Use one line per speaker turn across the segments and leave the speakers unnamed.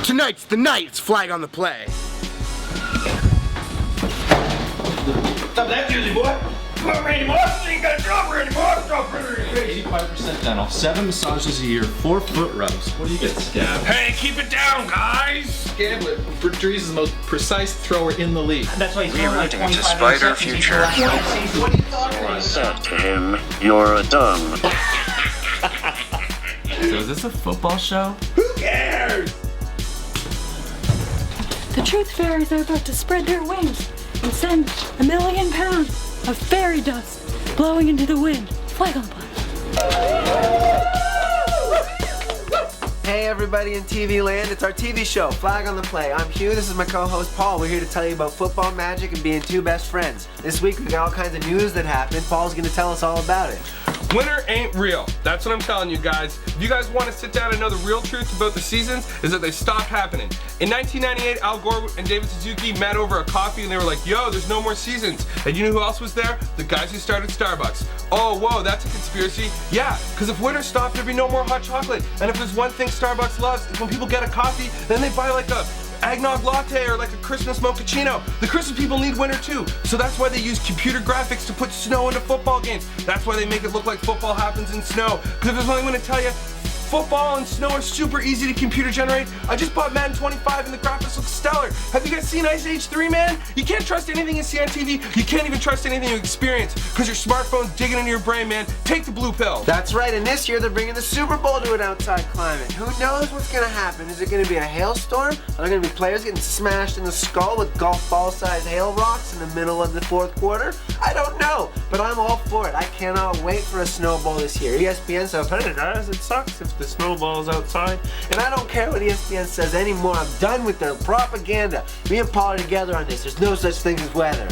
Tonight's the night. It's flag on the play.
Stop that jersey, boy. Come on, Randy Moss. You ain't got a dropper anymore. Dropper.
85% dental, 7 massages a year, 4 foot rubs. What do you get, Scab?
Hey, keep it down, guys.
Scablet, Bertrees is the most precise thrower in the league.
That's why he's
Rewriting into Spider Future.
What are you talking about?
I said to him, "You're a dumb."
So is this a football show?
Who cares?
The truth fairies are about to spread their wings and send 1 million pounds of fairy dust blowing into the wind. Flag on the play.
Hey everybody in TV land, it's our TV show, Flag on the Play. I'm Hugh, this is my co-host Paul. We're here to tell you about football magic and being two best friends. This week we got all kinds of news that happened. Paul's gonna tell us all about it.
Winter ain't real. That's what I'm telling you guys. If you guys want to sit down and know the real truth about the seasons, is that they stopped happening. In 1998, Al Gore and David Suzuki met over a coffee and they were like, yo, there's no more seasons. And you know who else was there? The guys who started Starbucks. Oh, whoa, that's a conspiracy? Yeah, because if winter stopped, there'd be no more hot chocolate. And if there's one thing Starbucks loves, is when people get a coffee, then they buy like a eggnog latte or like a Christmas mochaccino. The Christmas people need winter too, so that's why they use computer graphics to put snow into football games. That's why they make it look like football happens in snow. Because if there's one thing I'm going to tell you, football and snow are super easy to computer generate. I just bought Madden 25 and the graphics look stellar. Have you guys seen Ice Age 3, man? You can't trust anything you see on TV. You can't even trust anything you experience because your smartphone's digging into your brain, man. Take the blue pill.
That's right, and this year they're bringing the Super Bowl to an outside climate. Who knows what's gonna happen? Is it gonna be a hailstorm? Are there gonna be players getting smashed in the skull with golf ball-sized hail rocks in the middle of the fourth quarter? I don't know, but I'm all for it. I cannot wait for a snowball this year. ESPN said, hey guys, it sucks if the snowball's outside. And I don't care what ESPN says anymore. I'm done with their propaganda. Me and Paul are together on this. There's no such thing as weather.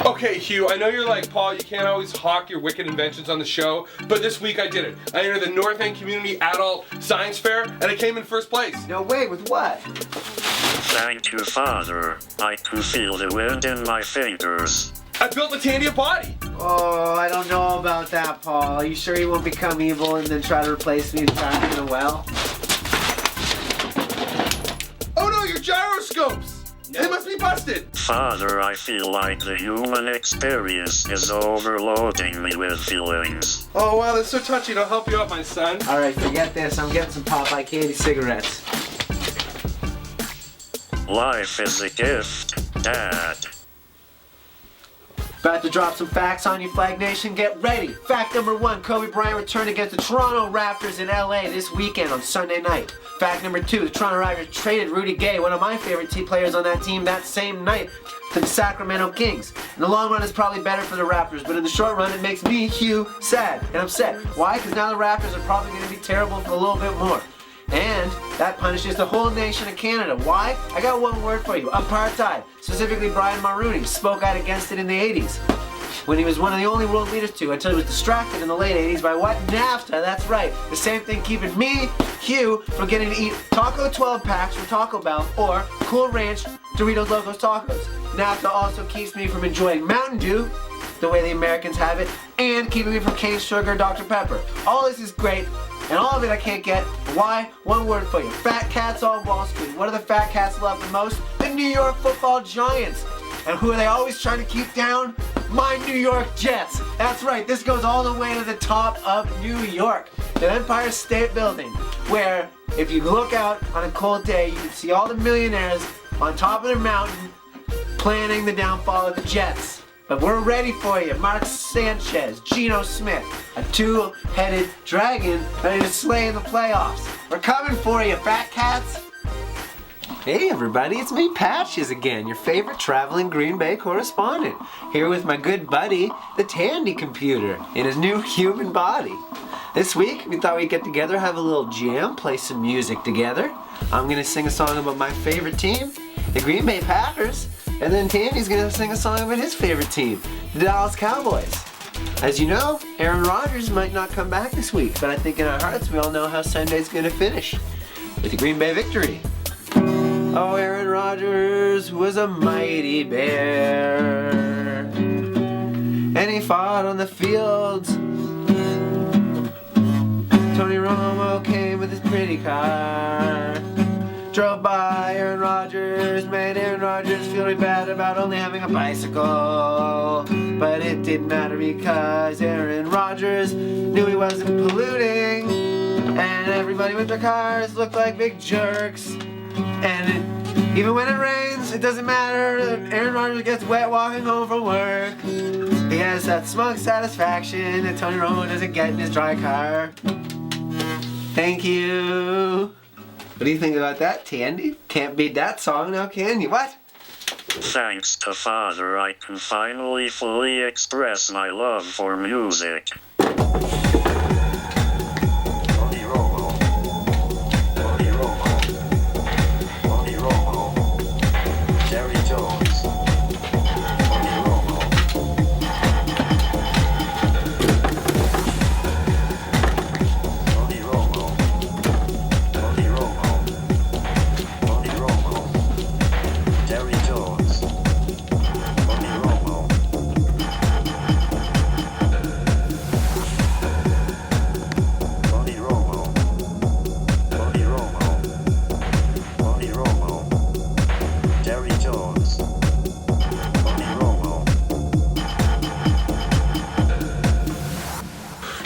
Okay, Hugh, I know you're like, Paul, you can't always hawk your wicked inventions on the show, but this week I did it. I entered the North End Community Adult Science Fair, and I came in first place.
No way, with what?
Thank you, Father. I can feel the wind in my fingers.
I built the Tanny a body.
Oh, I don't know about that, Paul. Are you sure you won't become evil and then try to replace me and trapped in a well?
Oh no, your gyroscopes! They must be busted!
Father, I feel like the human experience is overloading me with feelings.
Oh wow, that's so touching. I'll help you out, my son.
Alright, forget this. I'm getting some Popeye candy cigarettes.
Life is a gift, Dad.
About to drop some facts on you, Flag Nation. Get ready. Fact number 1, Kobe Bryant returned against the Toronto Raptors in LA this weekend on Sunday night. Fact number 2, the Toronto Raptors traded Rudy Gay, one of my favorite players on that team, that same night to the Sacramento Kings. In the long run, it's probably better for the Raptors, but in the short run, it makes me, Hugh, sad and upset. Why? Because now the Raptors are probably going to be terrible for a little bit more. And that punishes the whole nation of Canada. Why? I got one word for you. Apartheid. Specifically, Brian Mulroney spoke out against it in the 80s. When he was one of the only world leaders to, until he was distracted in the late 80s by what? NAFTA, that's right. The same thing keeping me, Hugh, from getting to eat Taco 12 packs from Taco Bell or Cool Ranch Doritos Locos Tacos. NAFTA also keeps me from enjoying Mountain Dew, the way the Americans have it, and keeping me from cane sugar Dr. Pepper. All this is great, and all of it I can't get. Why? One word for you. Fat cats on Wall Street. What do the fat cats love the most? The New York Football Giants. And who are they always trying to keep down? My New York Jets. That's right, this goes all the way to the top of New York. The Empire State Building, where if you look out on a cold day, you can see all the millionaires on top of their mountain planning the downfall of the Jets. But we're ready for you. Mark Sanchez, Geno Smith, a two-headed dragon ready to slay in the playoffs. We're coming for you, fat cats. Hey everybody, it's me, Patches again, your favorite traveling Green Bay correspondent. Here with my good buddy, the Tanny computer, in his new human body. This week, we thought we'd get together, have a little jam, play some music together. I'm gonna sing a song about my favorite team, the Green Bay Packers. And then Tanny's gonna sing a song about his favorite team, the Dallas Cowboys. As you know, Aaron Rodgers might not come back this week, but I think in our hearts we all know how Sunday's gonna finish with the Green Bay victory. Oh, Aaron Rodgers was a mighty bear, and he fought on the field. Tony Romo came with his pretty car, drove by Aaron Rodgers, made Aaron Rodgers feel really bad about only having a bicycle. But it didn't matter because Aaron Rodgers knew he wasn't polluting, and everybody with their cars looked like big jerks. And even when it rains, it doesn't matter. Aaron Rodgers gets wet walking home from work. He has that smug satisfaction that Tony Romo doesn't get in his dry car. Thank you. What do you think about that, Tandy? Can't beat that song now, can you? What?
Thanks to Father, I can finally fully express my love for music.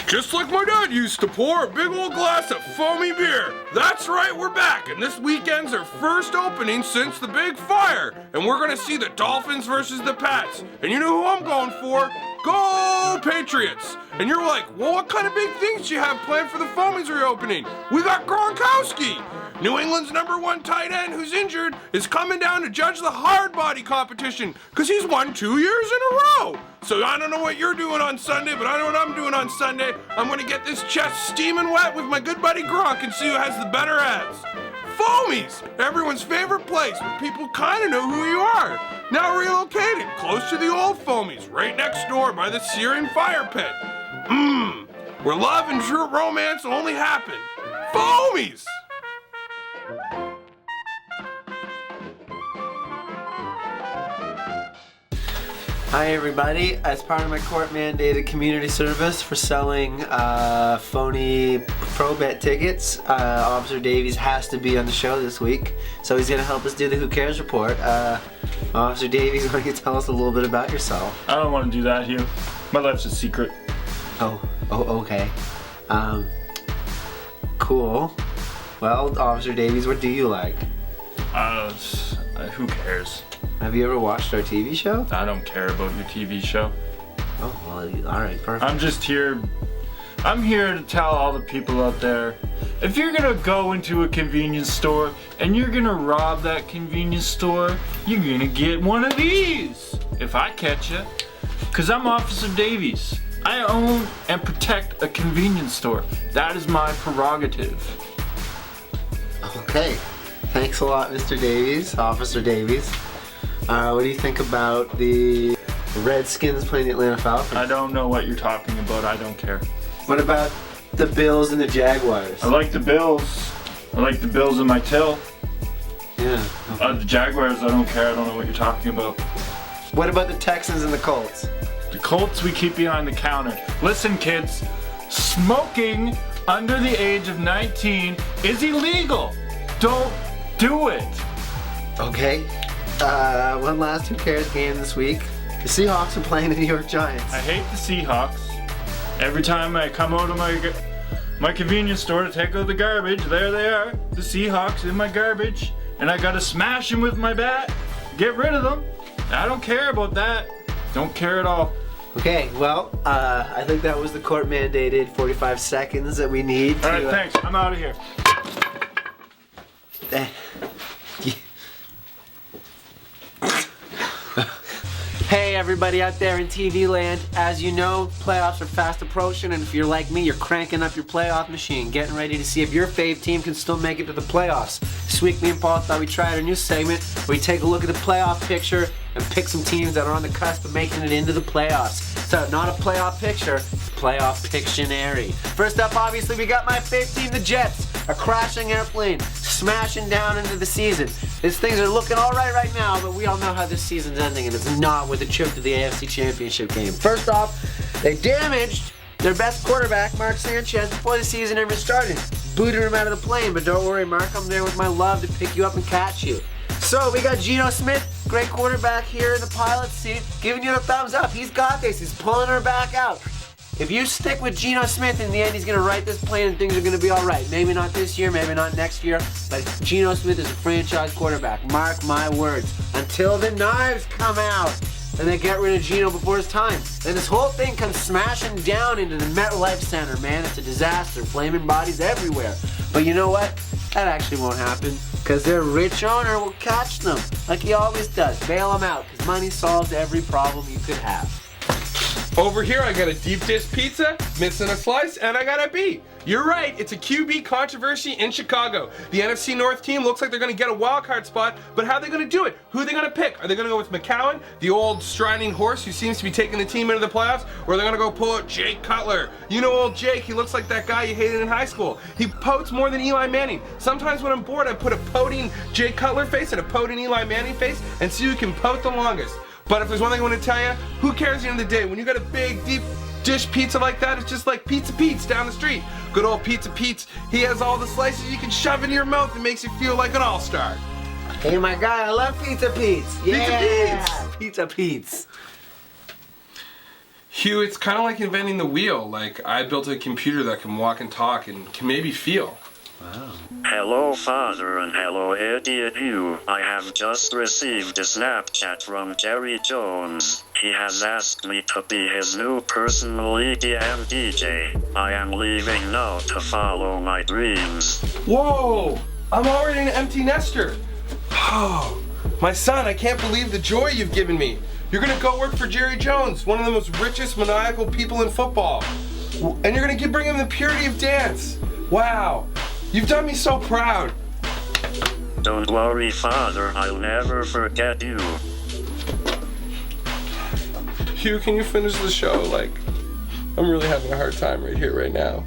Just like my dad used to pour a big old glass of foamy beer. That's right, we're back, and this weekend's our first opening since the big fire. And we're gonna see the Dolphins versus the Pats. And you know who I'm going for? Go Patriots! And you're like, well, what kind of big things do you have planned for the Foamies reopening? We got Gronkowski! New England's #1 tight end who's injured is coming down to judge the hard body competition because he's won 2 years in a row. So I don't know what you're doing on Sunday, but I know what I'm doing on Sunday. I'm going to get this chest steaming wet with my good buddy Gronk and see who has the better abs. Foamies! Everyone's favorite place where people kind of know who you are. Now relocated close to the old Foamies, right next door by the searing fire pit. Where love and true romance only happen. Foamies!
Hi everybody, as part of my court-mandated community service for selling phony pro bet tickets, Officer Davies has to be on the show this week, so he's going to help us do the Who Cares report. Officer Davies, why don't you tell us a little bit about yourself?
I don't want to do that, Hugh. My life's a secret.
Oh, okay. Cool. Well, Officer Davies, what do you like?
Who cares?
Have you ever watched our TV show?
I don't care about your TV show.
Oh, well, alright, perfect.
I'm here to tell all the people out there, if you're gonna go into a convenience store and you're gonna rob that convenience store, you're gonna get one of these, if I catch you. Cause I'm Officer Davies. I own and protect a convenience store. That is my prerogative.
Okay. Thanks a lot, Mr. Davies, Officer Davies. What do you think about the Redskins playing the Atlanta Falcons?
I don't know what you're talking about. I don't care.
What about the Bills and the Jaguars?
I like the Bills. I like the Bills in my till.
Yeah. Okay.
The Jaguars, I don't care. I don't know what you're talking about.
What about the Texans and the Colts?
The Colts we keep behind the counter. Listen, kids, smoking under the age of 19 is illegal. Don't do it.
Okay. One last Who Cares game this week. The Seahawks are playing the New York Giants.
I hate the Seahawks. Every time I come out of my convenience store to take out the garbage, there they are, the Seahawks in my garbage, and I gotta smash them with my bat, get rid of them. I don't care about that. Don't care at all.
Okay, well, I think that was the court-mandated 45 seconds that we need to...
Alright, thanks. I'm out of here.
Hey everybody out there in TV land, as you know, playoffs are fast approaching, and if you're like me, you're cranking up your playoff machine, getting ready to see if your fave team can still make it to the playoffs. This week, me and Paul thought we'd try our new segment where we take a look at the playoff picture and pick some teams that are on the cusp of making it into the playoffs. So, not a playoff picture, it's a playoff Pictionary. First up, obviously, we got my fave team, the Jets, a crashing airplane, smashing down into the season. These things are looking alright right now, but we all know how this season's ending, and it's not with a trip to the AFC Championship game. First off, they damaged their best quarterback, Mark Sanchez, before the season ever started. booted him out of the plane. But don't worry, Mark, I'm there with my love to pick you up and catch you. So we got Geno Smith, great quarterback here in the pilot seat, giving you the thumbs up. He's got this. He's pulling her back out. If you stick with Geno Smith, in the end, he's going to right this plane and things are going to be all right. Maybe not this year, maybe not next year, but Geno Smith is a franchise quarterback. Mark my words. Until the knives come out and they get rid of Geno before his time. Then this whole thing comes smashing down into the MetLife Center, man. It's a disaster. Flaming bodies everywhere. But you know what? That actually won't happen because their rich owner will catch them like he always does. Bail them out because money solves every problem you could have.
Over here, I got a deep dish pizza, missing a slice, and I got a B. You're right, it's a QB controversy in Chicago. The NFC North team looks like they're going to get a wild card spot, but how are they going to do it? Who are they going to pick? Are they going to go with McCown, the old striding horse who seems to be taking the team into the playoffs, or are they going to go pull out Jake Cutler? You know old Jake, he looks like that guy you hated in high school. He potes more than Eli Manning. Sometimes when I'm bored, I put a poting Jake Cutler face and a poting Eli Manning face and see who can pote the longest. But if there's one thing I want to tell you, who cares at the end of the day? When you got a big, deep dish pizza like that, it's just like Pizza Pete's down the street. Good old Pizza Pete's. He has all the slices you can shove into your mouth and makes you feel like an all-star.
Hey, my guy, I love Pizza Pete's. Yeah.
Pizza Pete's.
Pizza Pete's.
Hugh, it's kind of like inventing the wheel. Like, I built a computer that can walk and talk and can maybe feel.
Wow.
Hello, Father, and hello, idiot you. I have just received a Snapchat from Jerry Jones. He has asked me to be his new personal EDM DJ. I am leaving now to follow my dreams.
Whoa! I'm already an empty nester. Oh, my son, I can't believe the joy you've given me. You're gonna go work for Jerry Jones, one of the most richest, maniacal people in football. And you're gonna bring him the purity of dance. Wow. You've done me so proud.
Don't worry, Father, I'll never forget you.
Hugh, can you finish the show? Like, I'm really having a hard time right here, right now.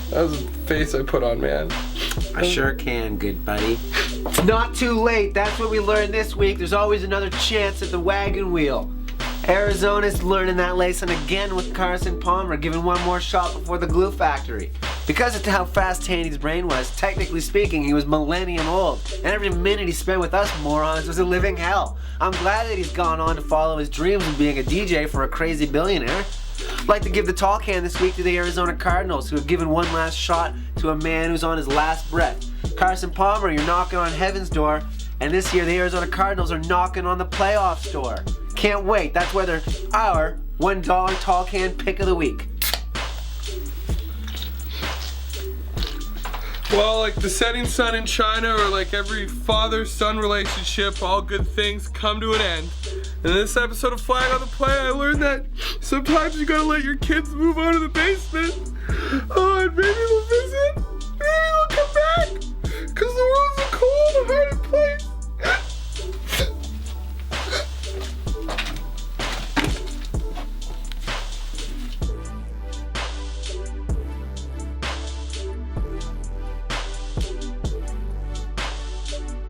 That was a face I put on, man.
I sure can, good buddy. It's not too late. That's what we learned this week. There's always another chance at the wagon wheel. Arizona's learning that lesson again with Carson Palmer, giving one more shot before the glue factory. Because of how fast Tanny's brain was, technically speaking, he was millennium old, and every minute he spent with us morons was a living hell. I'm glad that he's gone on to follow his dreams of being a DJ for a crazy billionaire. I'd like to give the tall can this week to the Arizona Cardinals, who have given one last shot to a man who's on his last breath. Carson Palmer, you're knocking on heaven's door, and this year the Arizona Cardinals are knocking on the playoffs door. Can't wait. That's where they're our $1 tall can pick of the week.
Well, like the setting sun in China, or like every father-son relationship, all good things come to an end. In this episode of Flag on the Play, I learned that sometimes you gotta let your kids move out of the basement. Oh, and maybe they'll visit.